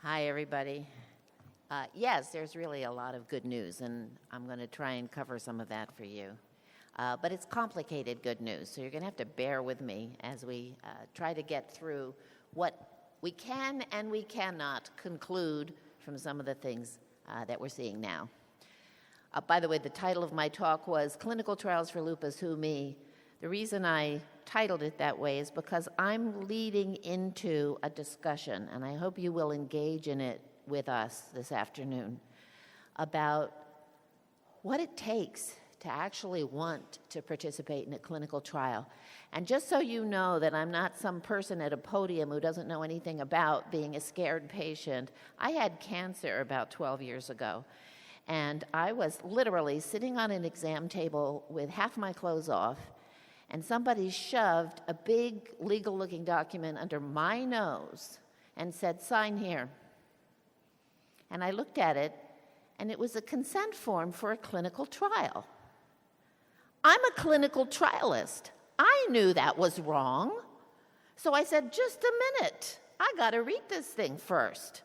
Hi, everybody. Yes, there's really a lot of good news, and I'm going to try and cover some of that for you. But it's complicated good news, so you're going to have to bear with me as we try to get through what we can and we cannot conclude from some of the things that we're seeing now. By the way, the title of my talk was Clinical Trials for Lupus, Who Me? The reason I titled it that way is because I'm leading into a discussion, and I hope you will engage in it with us this afternoon, about what it takes to actually want to participate in a clinical trial. And just so you know that I'm not some person at a podium who doesn't know anything about being a scared patient, I had cancer about 12 years ago. And I was literally sitting on an exam table with half my clothes off, and somebody shoved a big legal-looking document under my nose and said, "Sign here." And I looked at it, and it was a consent form for a clinical trial. I'm a clinical trialist. I knew that was wrong. So I said, just a minute. I got to read this thing first.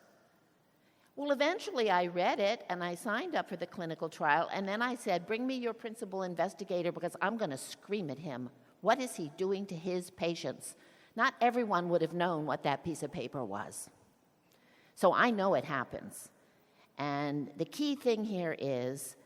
Well, eventually I read it, and I signed up for the clinical trial, and then I said, bring me your principal investigator because I'm going to scream at him. What is he doing to his patients? Not everyone would have known what that piece of paper was. So I know it happens. And the key thing here is,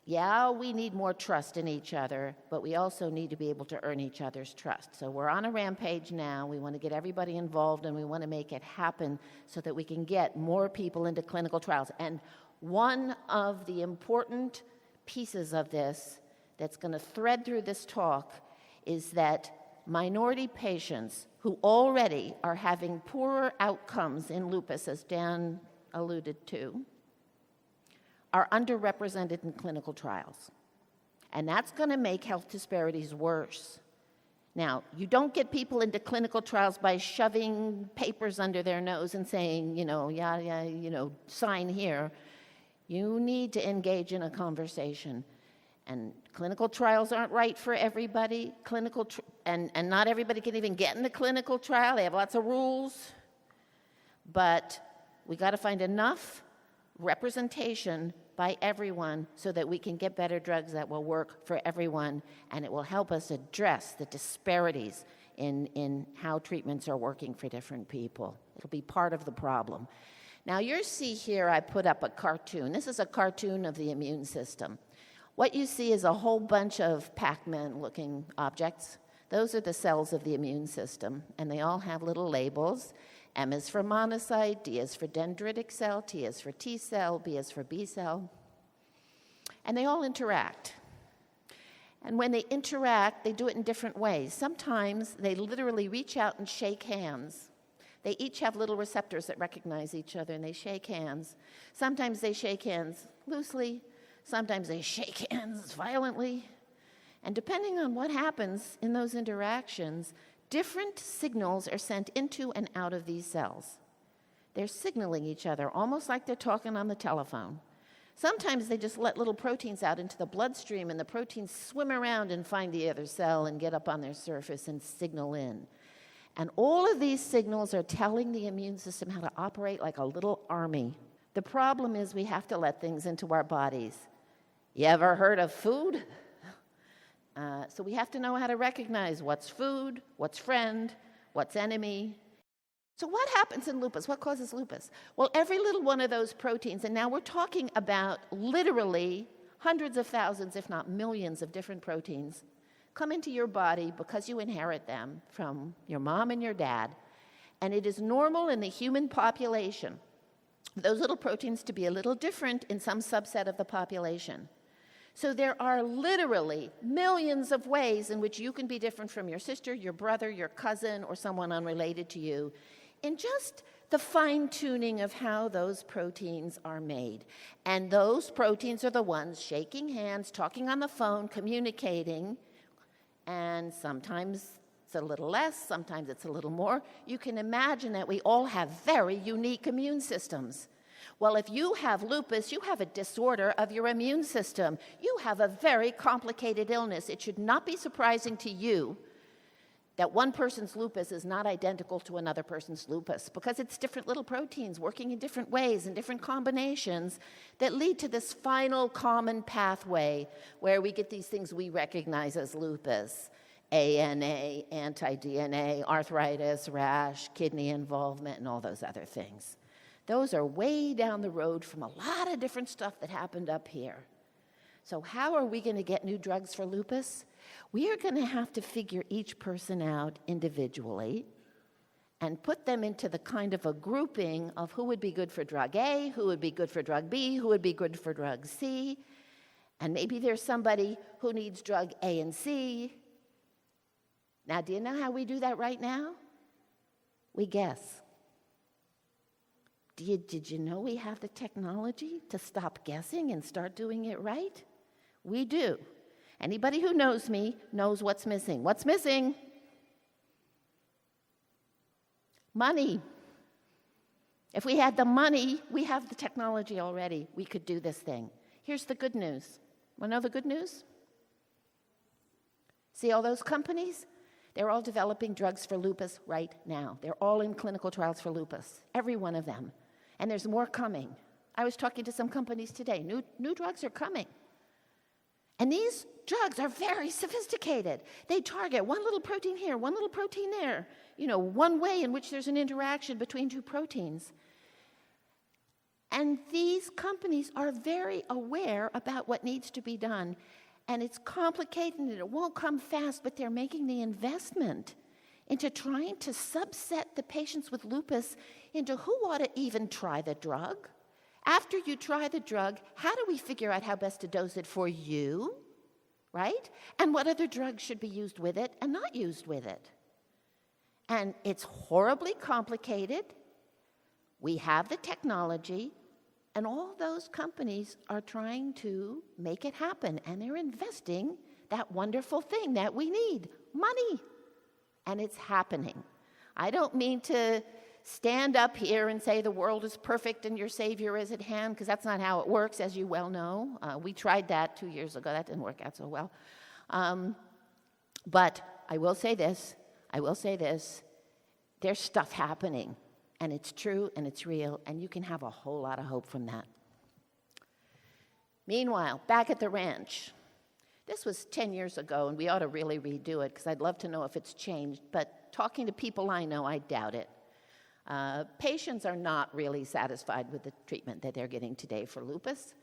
yeah, we need more trust in each other, but we also need to be able to earn each other's trust. So we're on a rampage now. We want to get everybody involved, and we want to make it happen so that we can get more people into clinical trials. And one of the important pieces of this that's going to thread through this talk is that minority patients who already are having poorer outcomes in lupus, as Dan alluded to, are underrepresented in clinical trials. And that's going to make health disparities worse. Now, you don't get people into clinical trials by shoving papers under their nose and saying, sign here. You need to engage in a conversation. And clinical trials aren't right for everybody. And not everybody can even get in the clinical trial. They have lots of rules. But we got to find enough representation by everyone so that we can get better drugs that will work for everyone, and it will help us address the disparities in how treatments are working for different people. It'll be part of the problem. Now, you see here I put up a cartoon. This is a cartoon of the immune system. What you see is a whole bunch of Pac-Man-looking objects. Those are the cells of the immune system, and they all have little labels. M is for monocyte, D is for dendritic cell, T is for T cell, B is for B cell. And they all interact. And when they interact, they do it in different ways. Sometimes they literally reach out and shake hands. They each have little receptors that recognize each other, and they shake hands. Sometimes they shake hands loosely. Sometimes they shake hands violently. And depending on what happens in those interactions, different signals are sent into and out of these cells. They're signaling each other, almost like they're talking on the telephone. Sometimes they just let little proteins out into the bloodstream, and the proteins swim around and find the other cell and get up on their surface and signal in. And all of these signals are telling the immune system how to operate like a little army. The problem is we have to let things into our bodies. You ever heard of food? So we have to know how to recognize what's food, what's friend, what's enemy. So what happens in lupus? What causes lupus? Well, every little one of those proteins, and now we're talking about literally hundreds of thousands, if not millions of different proteins, come into your body because you inherit them from your mom and your dad. And it is normal in the human population for those little proteins to be a little different in some subset of the population. So there are literally millions of ways in which you can be different from your sister, your brother, your cousin, or someone unrelated to you in just the fine-tuning of how those proteins are made. And those proteins are the ones shaking hands, talking on the phone, communicating, and sometimes it's a little less, sometimes it's a little more. You can imagine that we all have very unique immune systems. Well, if you have lupus, you have a disorder of your immune system. You have a very complicated illness. It should not be surprising to you that one person's lupus is not identical to another person's lupus because it's different little proteins working in different ways and different combinations that lead to this final common pathway where we get these things we recognize as lupus: ANA, anti-DNA, arthritis, rash, kidney involvement, and all those other things. Those are way down the road from a lot of different stuff that happened up here. So how are we going to get new drugs for lupus? We are going to have to figure each person out individually and put them into the kind of a grouping of who would be good for drug A, who would be good for drug B, who would be good for drug C, and maybe there's somebody who needs drug A and C. Now, do you know how we do that right now? We guess. Did you know we have the technology to stop guessing and start doing it right? We do. Anybody who knows me knows what's missing. What's missing? Money. If we had the money, we have the technology already. We could do this thing. Here's the good news. Want to know the good news? See all those companies? They're all developing drugs for lupus right now. They're all in clinical trials for lupus, every one of them. And there's more coming. I was talking to some companies today. New drugs are coming. And these drugs are very sophisticated. They target one little protein here, one little protein there, one way in which there's an interaction between two proteins. And these companies are very aware about what needs to be done. And it's complicated and it won't come fast, but they're making the investment into trying to subset the patients with lupus into who ought to even try the drug. After you try the drug, how do we figure out how best to dose it for you, right? And what other drugs should be used with it and not used with it? And it's horribly complicated. We have the technology, and all those companies are trying to make it happen, and they're investing that wonderful thing that we need, money. And it's happening. I don't mean to stand up here and say the world is perfect and your Savior is at hand, because that's not how it works, as you well know. We tried that 2 years ago. That didn't work out so well. But I will say this. There's stuff happening, and it's true, and it's real, and you can have a whole lot of hope from that. Meanwhile, back at the ranch, this was 10 years ago, and we ought to really redo it, because I'd love to know if it's changed, but talking to people I know, I doubt it. Patients are not really satisfied with the treatment that they're getting today for lupus.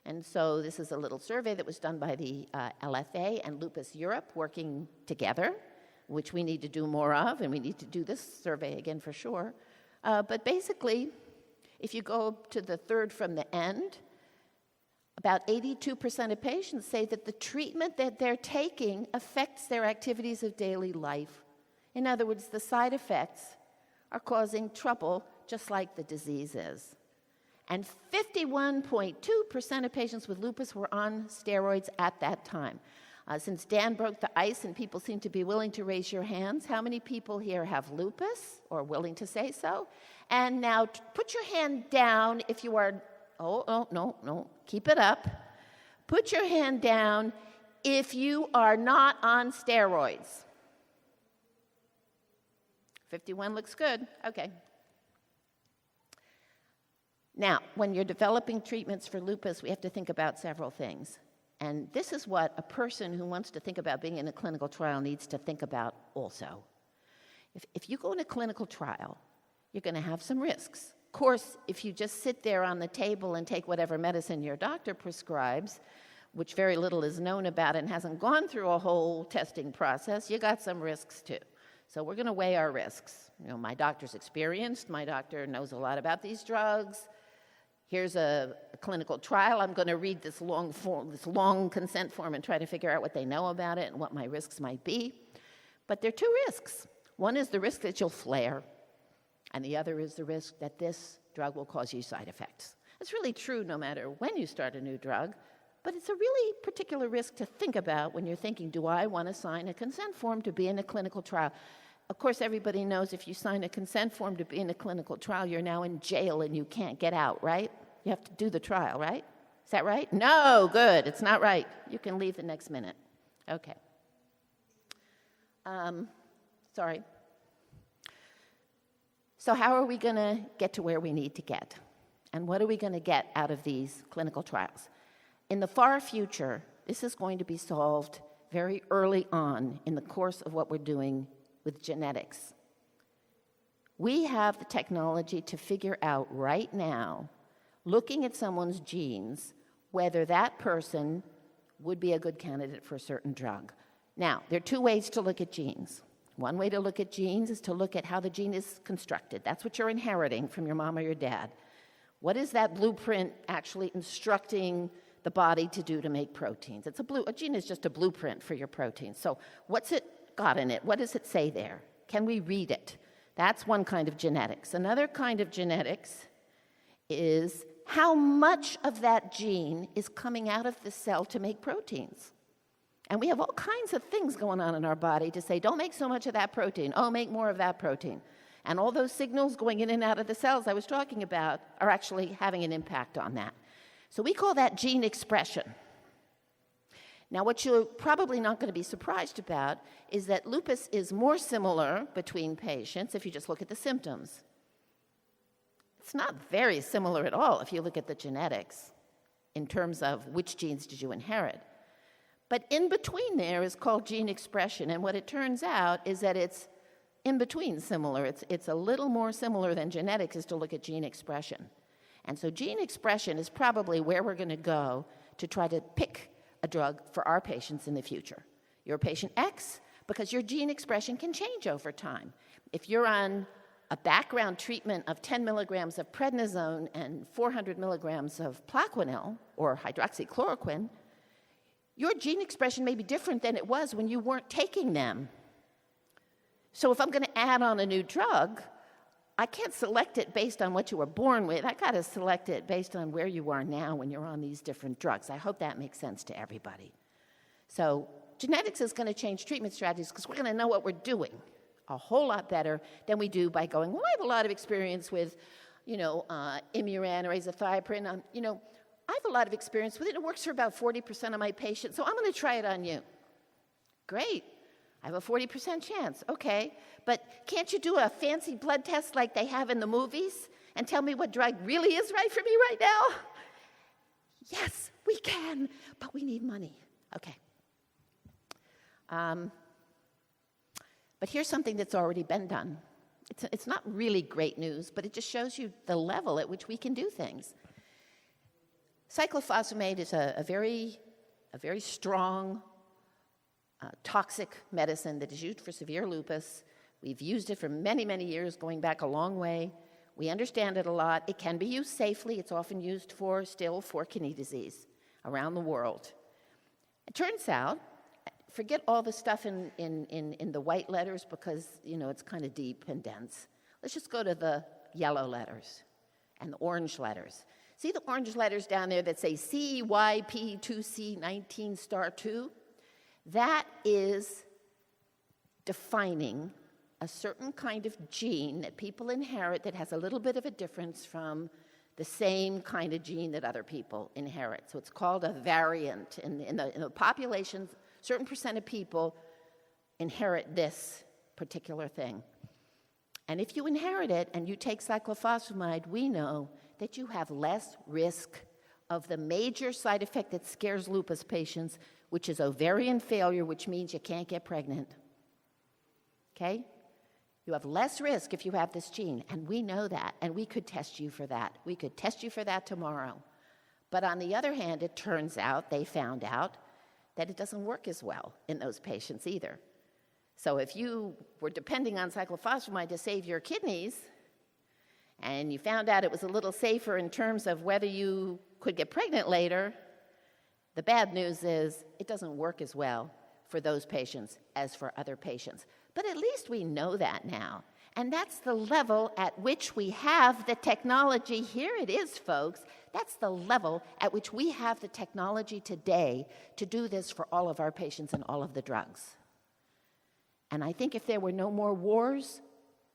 And so this is a little survey that was done by the LFA and Lupus Europe working together, which we need to do more of, and we need to do this survey again for sure. But basically, if you go to the third from the end, about 82% of patients say that the treatment that they're taking affects their activities of daily life. In other words, the side effects are causing trouble just like the disease is. And 51.2% of patients with lupus were on steroids at that time. Since Dan broke the ice and people seem to be willing to raise your hands, how many people here have lupus or willing to say so? And now put your hand down if you are, no, keep it up. Put your hand down if you are not on steroids. 51 looks good. Okay. Now, when you're developing treatments for lupus, we have to think about several things. And this is what a person who wants to think about being in a clinical trial needs to think about also. If you go in a clinical trial, you're going to have some risks. Of course, if you just sit there on the table and take whatever medicine your doctor prescribes, which very little is known about and hasn't gone through a whole testing process, you got some risks too. So we're going to weigh our risks. My doctor's experienced. My doctor knows a lot about these drugs. Here's a clinical trial. I'm going to read this long consent form and try to figure out what they know about it and what my risks might be. But there are two risks. One is the risk that you'll flare, and the other is the risk that this drug will cause you side effects. It's really true no matter when you start a new drug, but it's a really particular risk to think about when you're thinking, do I want to sign a consent form to be in a clinical trial? Of course, everybody knows if you sign a consent form to be in a clinical trial, you're now in jail and you can't get out, right? You have to do the trial, right? Is that right? No, good. It's not right. You can leave the next minute. Okay. Sorry. So how are we going to get to where we need to get? And what are we going to get out of these clinical trials? In the far future, this is going to be solved very early on in the course of what we're doing with genetics. We have the technology to figure out right now, looking at someone's genes, whether that person would be a good candidate for a certain drug. Now, there are two ways to look at genes. One way to look at genes is to look at how the gene is constructed. That's what you're inheriting from your mom or your dad. What is that blueprint actually instructing the body to do to make proteins? A gene is just a blueprint for your proteins. So what's it got in it? What does it say there? Can we read it? That's one kind of genetics. Another kind of genetics is how much of that gene is coming out of the cell to make proteins. And we have all kinds of things going on in our body to say, don't make so much of that protein. Oh, make more of that protein. And all those signals going in and out of the cells I was talking about are actually having an impact on that. So we call that gene expression. Now, what you're probably not going to be surprised about is that lupus is more similar between patients if you just look at the symptoms. It's not very similar at all if you look at the genetics in terms of which genes did you inherit. But in between there is called gene expression, and what it turns out is that it's in between similar. It's a little more similar than genetics is to look at gene expression. And so gene expression is probably where we're going to go to try to pick a drug for our patients in the future. You're a patient X because your gene expression can change over time. If you're on a background treatment of 10 milligrams of prednisone and 400 milligrams of Plaquenil or hydroxychloroquine, your gene expression may be different than it was when you weren't taking them. So if I'm going to add on a new drug, I can't select it based on what you were born with. I got to select it based on where you are now when you're on these different drugs. I hope that makes sense to everybody. So genetics is going to change treatment strategies because we're going to know what we're doing a whole lot better than we do by going, well, I have a lot of experience with, Imuran or azathioprine. I have a lot of experience with it. It works for about 40% of my patients, so I'm going to try it on you. Great. I have a 40% chance. Okay. But can't you do a fancy blood test like they have in the movies and tell me what drug really is right for me right now? Yes, we can, but we need money. Okay. But here's something that's already been done. It's not really great news, but it just shows you the level at which we can do things. Cyclophosphamide is a very strong, toxic medicine that is used for severe lupus. We've used it for many, many years, going back a long way. We understand it a lot. It can be used safely. It's often used for kidney disease around the world. It turns out, forget all the stuff in the white letters because, it's kind of deep and dense. Let's just go to the yellow letters and the orange letters. See the orange letters down there that say CYP2C19*2? That is defining a certain kind of gene that people inherit that has a little bit of a difference from the same kind of gene that other people inherit. So it's called a variant. In the population, certain percent of people inherit this particular thing. And if you inherit it and you take cyclophosphamide, we know that you have less risk of the major side effect that scares lupus patients, which is ovarian failure, which means you can't get pregnant. Okay? You have less risk if you have this gene, and we know that, and we could test you for that. We could test you for that tomorrow. But on the other hand, it turns out, they found out, that it doesn't work as well in those patients either. So if you were depending on cyclophosphamide to save your kidneys, and you found out it was a little safer in terms of whether you could get pregnant later, the bad news is it doesn't work as well for those patients as for other patients. But at least we know that now. And that's the level at which we have the technology. Here it is, folks. That's the level at which we have the technology today to do this for all of our patients and all of the drugs. And I think if there were no more wars,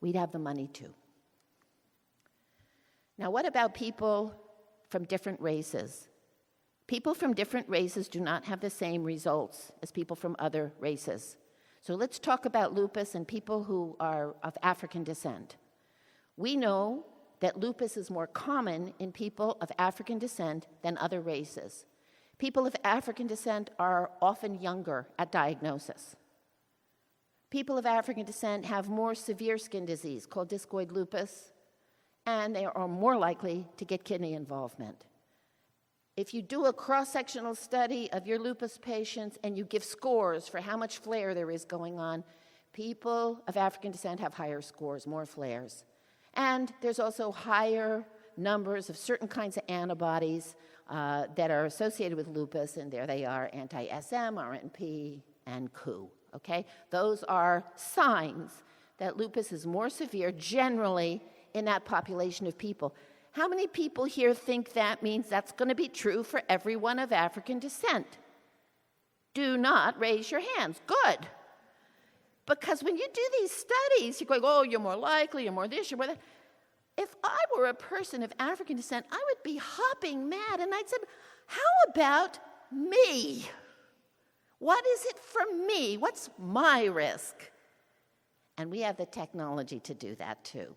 we'd have the money too. Now, what about people from different races? People from different races do not have the same results as people from other races. So let's talk about lupus and people who are of African descent. We know that lupus is more common in people of African descent than other races. People of African descent are often younger at diagnosis. People of African descent have more severe skin disease called discoid lupus, and they are more likely to get kidney involvement. If you do a cross-sectional study of your lupus patients and you give scores for how much flare there is going on, people of African descent have higher scores, more flares. And there's also higher numbers of certain kinds of antibodies that are associated with lupus, and there they are, anti-SM, RNP, and COO, okay? Those are signs that lupus is more severe generally in that population of people. How many people here think that means that's going to be true for everyone of African descent? Do not raise your hands. Good. Because when you do these studies, you're going, oh, you're more likely, you're more this, you're more that. If I were a person of African descent, I would be hopping mad, and I'd say, how about me? What is it for me? What's my risk? And we have the technology to do that too.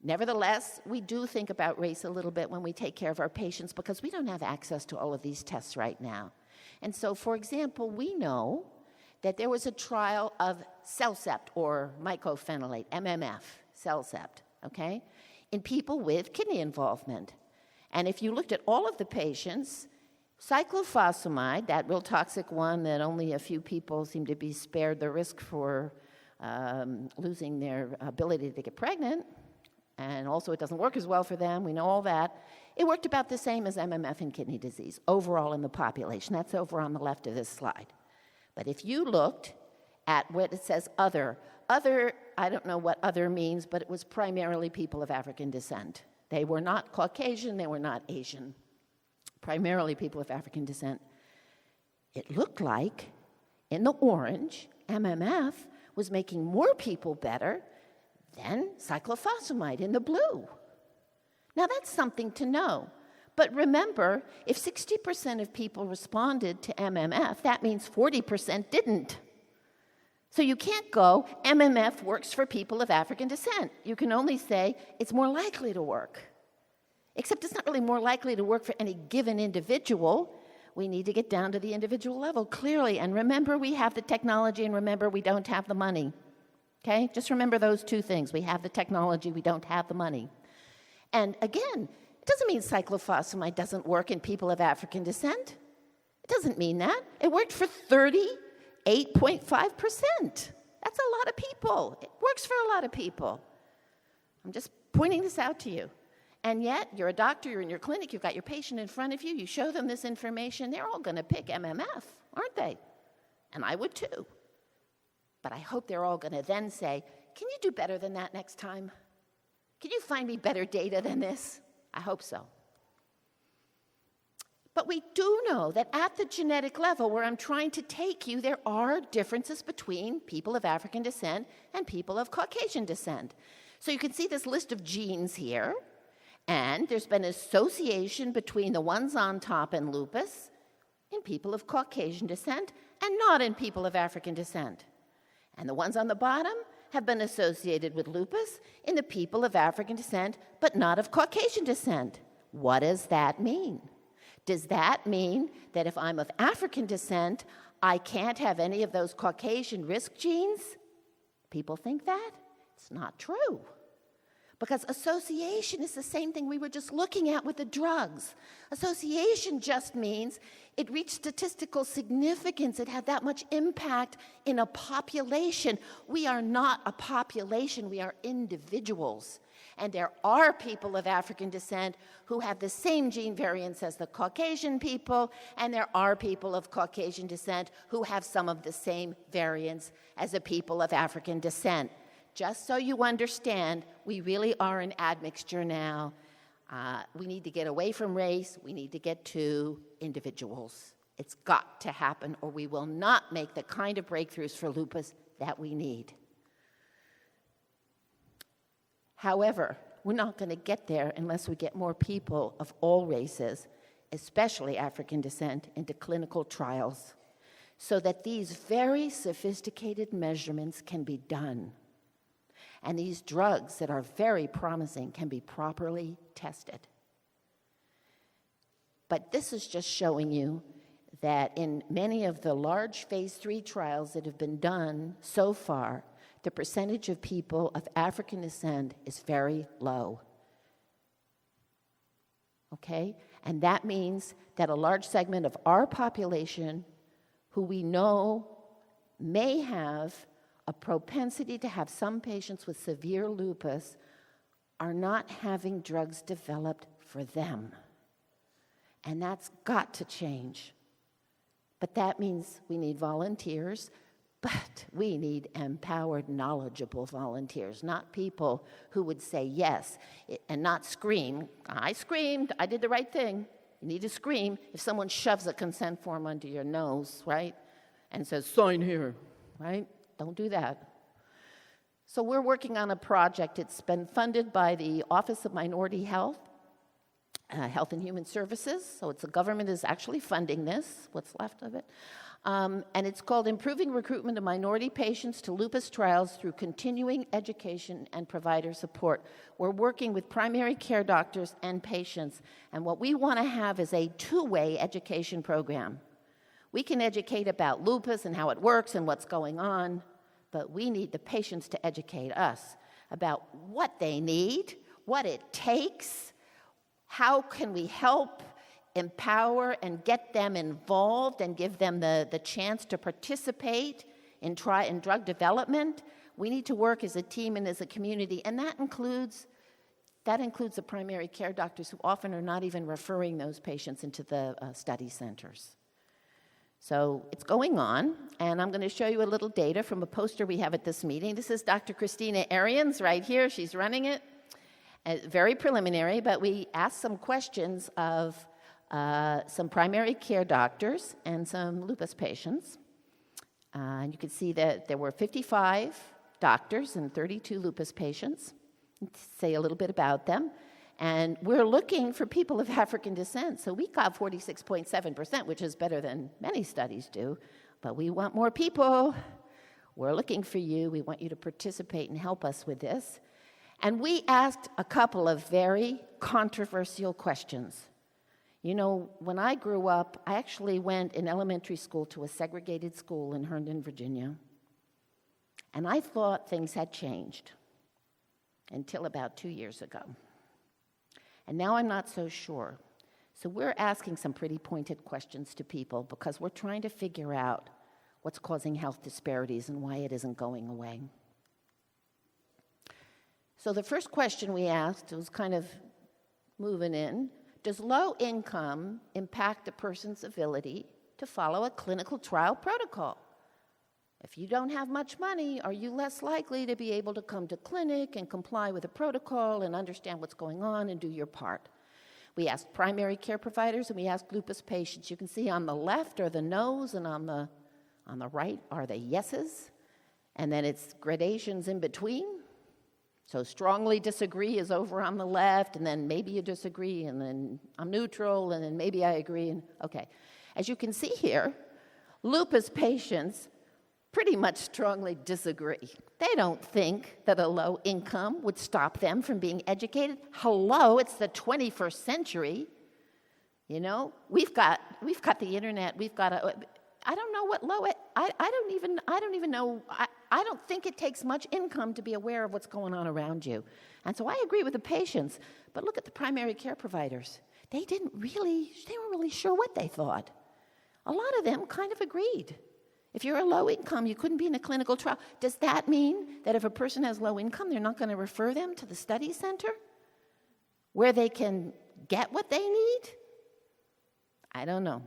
Nevertheless, we do think about race a little bit when we take care of our patients because we don't have access to all of these tests right now. And so, for example, we know that there was a trial of CellCept, or mycophenolate, MMF, CellCept, okay, in people with kidney involvement. And if you looked at all of the patients, cyclophosphamide, that real toxic one that only a few people seem to be spared the risk for losing their ability to get pregnant, and also it doesn't work as well for them, we know all that. It worked about the same as MMF in kidney disease, overall in the population. That's over on the left of this slide. But if you looked at what it says other, I don't know what other means, but it was primarily people of African descent. They were not Caucasian, they were not Asian. Primarily people of African descent. It looked like, in the orange, MMF was making more people better than cyclophosphamide in the blue. Now that's something to know. But remember, if 60% of people responded to MMF, that means 40% didn't. So you can't go, MMF works for people of African descent. You can only say it's more likely to work. Except it's not really more likely to work for any given individual. We need to get down to the individual level, clearly. And remember, we have the technology, and remember, we don't have the money. Okay? Just remember those two things. We have the technology, we don't have the money. And again, it doesn't mean cyclophosphamide doesn't work in people of African descent. It doesn't mean that. It worked for 38.5%. That's a lot of people. It works for a lot of people. I'm just pointing this out to you. And yet, you're a doctor, you're in your clinic, you've got your patient in front of you, you show them this information, they're all going to pick MMF, aren't they? And I would too. But I hope they're all going to then say, can you do better than that next time? Can you find me better data than this? I hope so. But we do know that at the genetic level where I'm trying to take you, there are differences between people of African descent and people of Caucasian descent. So you can see this list of genes here, and there's been association between the ones on top in lupus in people of Caucasian descent and not in people of African descent. And the ones on the bottom have been associated with lupus in the people of African descent, but not of Caucasian descent. What does that mean? Does that mean that if I'm of African descent, I can't have any of those Caucasian risk genes? People think that? It's not true. Because association is the same thing we were just looking at with the drugs. Association just means it reached statistical significance. It had that much impact in a population. We are not a population. We are individuals. And there are people of African descent who have the same gene variants as the Caucasian people, and there are people of Caucasian descent who have some of the same variants as the people of African descent. Just so you understand, we really are an admixture now. We need to get away from race. We need to get to individuals. It's got to happen, or we will not make the kind of breakthroughs for lupus that we need. However, we're not going to get there unless we get more people of all races, especially African descent, into clinical trials. so that these very sophisticated measurements can be done. And these drugs that are very promising can be properly tested. But this is just showing you that in many of the large phase 3 trials that have been done so far, the percentage of people of African descent is very low. Okay? And that means that a large segment of our population who we know may have a propensity to have some patients with severe lupus are not having drugs developed for them. And that's got to change. But that means we need volunteers, but we need empowered, knowledgeable volunteers, not people who would say yes and not scream. I screamed, I did the right thing. You need to scream if someone shoves a consent form under your nose, right? And says, sign here, right? Don't do that. So we're working on a project. It's been funded by the Office of Minority Health, Health and Human Services. So the government is actually funding this, what's left of it. And it's called Improving Recruitment of Minority Patients to Lupus Trials Through Continuing Education and Provider Support. We're working with primary care doctors and patients. And what we want to have is a two-way education program. We can educate about lupus and how it works and what's going on, but we need the patients to educate us about what they need, what it takes, how can we help, empower, and get them involved and give them the chance to participate in drug development. We need to work as a team and as a community, and that includes the primary care doctors who often are not even referring those patients into the study centers. So it's going on, and I'm going to show you a little data from a poster we have at this meeting. This is Dr. Christina Arians right here. She's running it. Very preliminary, but we asked some questions of some primary care doctors and some lupus patients. And you can see that there were 55 doctors and 32 lupus patients. Say a little bit about them. And we're looking for people of African descent. So we got 46.7%, which is better than many studies do. But we want more people. We're looking for you. We want you to participate and help us with this. And we asked a couple of very controversial questions. You know, when I grew up, I actually went in elementary school to a segregated school in Herndon, Virginia. And I thought things had changed until about 2 years ago. And now I'm not so sure. So we're asking some pretty pointed questions to people because we're trying to figure out what's causing health disparities and why it isn't going away. So the first question we asked was kind of moving in. Does low income impact a person's ability to follow a clinical trial protocol? If you don't have much money, are you less likely to be able to come to clinic and comply with a protocol and understand what's going on and do your part? We asked primary care providers and we asked lupus patients. You can see on the left are the no's and on the right are the yeses. And then it's gradations in between. So strongly disagree is over on the left, and then maybe you disagree, and then I'm neutral, and then maybe I agree. And okay. As you can see here, lupus patients pretty much strongly disagree. They don't think that a low income would stop them from being educated. Hello, it's the 21st century. You know, we've got the internet. We've got I don't know what low. I don't even know. I don't think it takes much income to be aware of what's going on around you. And so I agree with the patients. But look at the primary care providers. They weren't really sure what they thought. A lot of them kind of agreed. If you're a low income, you couldn't be in a clinical trial. Does that mean that if a person has low income, they're not going to refer them to the study center where they can get what they need? I don't know.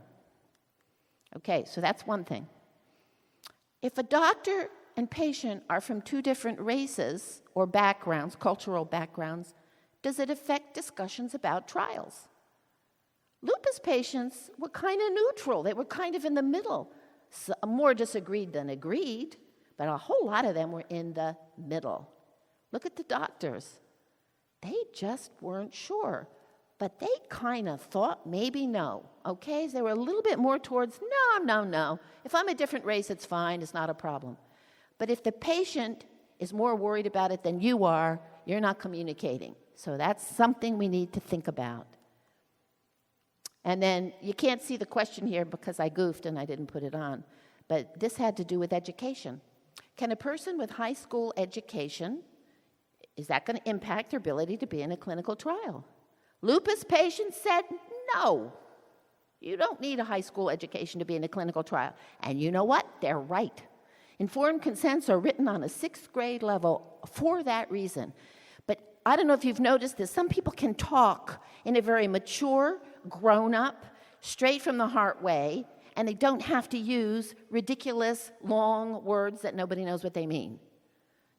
Okay, so that's one thing. If a doctor and patient are from two different races or backgrounds, cultural backgrounds, does it affect discussions about trials? Lupus patients were kind of neutral. They were kind of in the middle. So, more disagreed than agreed, but a whole lot of them were in the middle. Look at the doctors. They just weren't sure. but they kind of thought maybe no, okay? They were a little bit more towards no. If I'm a different race, it's fine, it's not a problem. But if the patient is more worried about it than you are, you're not communicating. So that's something we need to think about. And then you can't see the question here because I goofed and I didn't put it on, but this had to do with education. Can a person with high school education, is that going to impact their ability to be in a clinical trial? Lupus patients said no. You don't need a high school education to be in a clinical trial. And you know what? They're right. Informed consents are written on a 6th grade level for that reason. But I don't know if you've noticed this. Some people can talk in a very mature, grown-up, straight from the heart way, and they don't have to use ridiculous, long words that nobody knows what they mean.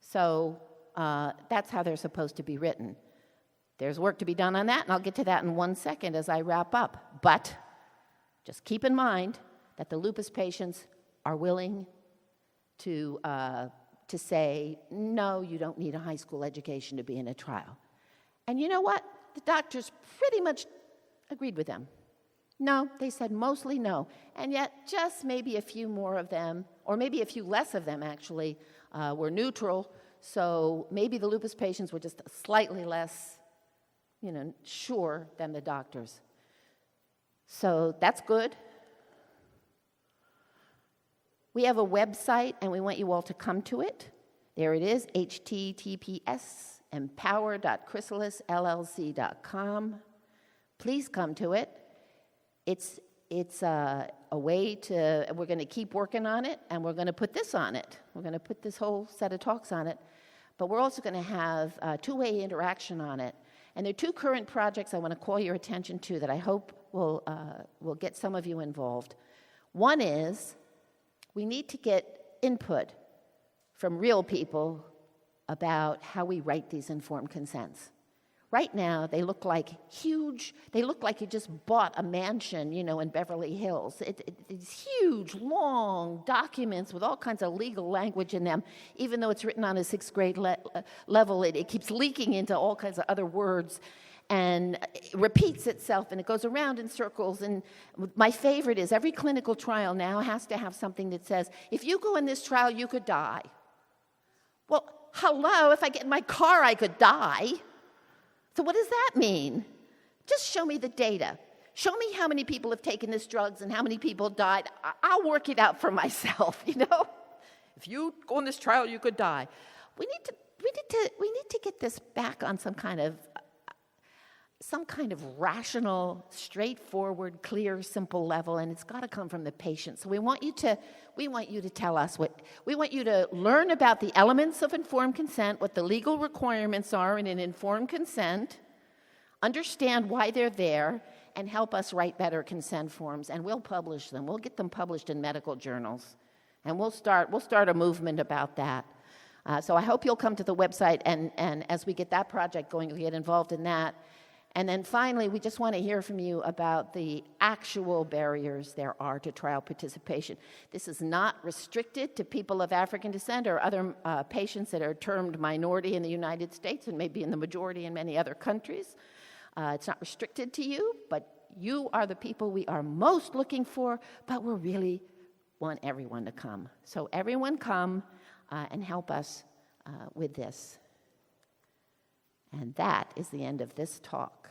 So that's how they're supposed to be written. There's work to be done on that, and I'll get to that in 1 second as I wrap up. But just keep in mind that the lupus patients are willing to say, no, you don't need a high school education to be in a trial. And you know what? The doctors pretty much agreed with them. No, they said mostly no. And yet just maybe a few more of them, or maybe a few less of them actually, were neutral. So maybe the lupus patients were just slightly less, sure than the doctors. So that's good. We have a website, and we want you all to come to it. There it is, https://empower.chrysalisllc.com. Please come to it. It's a way to, we're going to keep working on it, and we're going to put this on it. We're going to put this whole set of talks on it. But we're also going to have two-way interaction on it. And there are 2 current projects I want to call your attention to that I hope will get some of you involved. One is, we need to get input from real people about how we write these informed consents. Right now, they look like you just bought a mansion, in Beverly Hills. It's huge, long documents with all kinds of legal language in them. Even though it's written on a 6th grade level, it keeps leaking into all kinds of other words. And it repeats itself, and it goes around in circles. And my favorite is every clinical trial now has to have something that says, if you go in this trial, you could die. Well, hello, if I get in my car, I could die. So what does that mean? Just show me the data. Show me how many people have taken this drugs and how many people died. I'll work it out for myself, If you go in this trial, you could die. We need to get this back on some kind of rational, straightforward, clear, simple level, and it's got to come from the patient. So we want you to tell us we want you to learn about the elements of informed consent, what the legal requirements are in an informed consent, understand why they're there, and help us write better consent forms. And we'll publish them. We'll get them published in medical journals, and we'll start a movement about that. So I hope you'll come to the website, and as we get that project going, you'll get involved in that. And then finally, we just want to hear from you about the actual barriers there are to trial participation. This is not restricted to people of African descent or other patients that are termed minority in the United States and maybe in the majority in many other countries. It's not restricted to you, but you are the people we are most looking for, but we really want everyone to come. So everyone come and help us with this. And that is the end of this talk.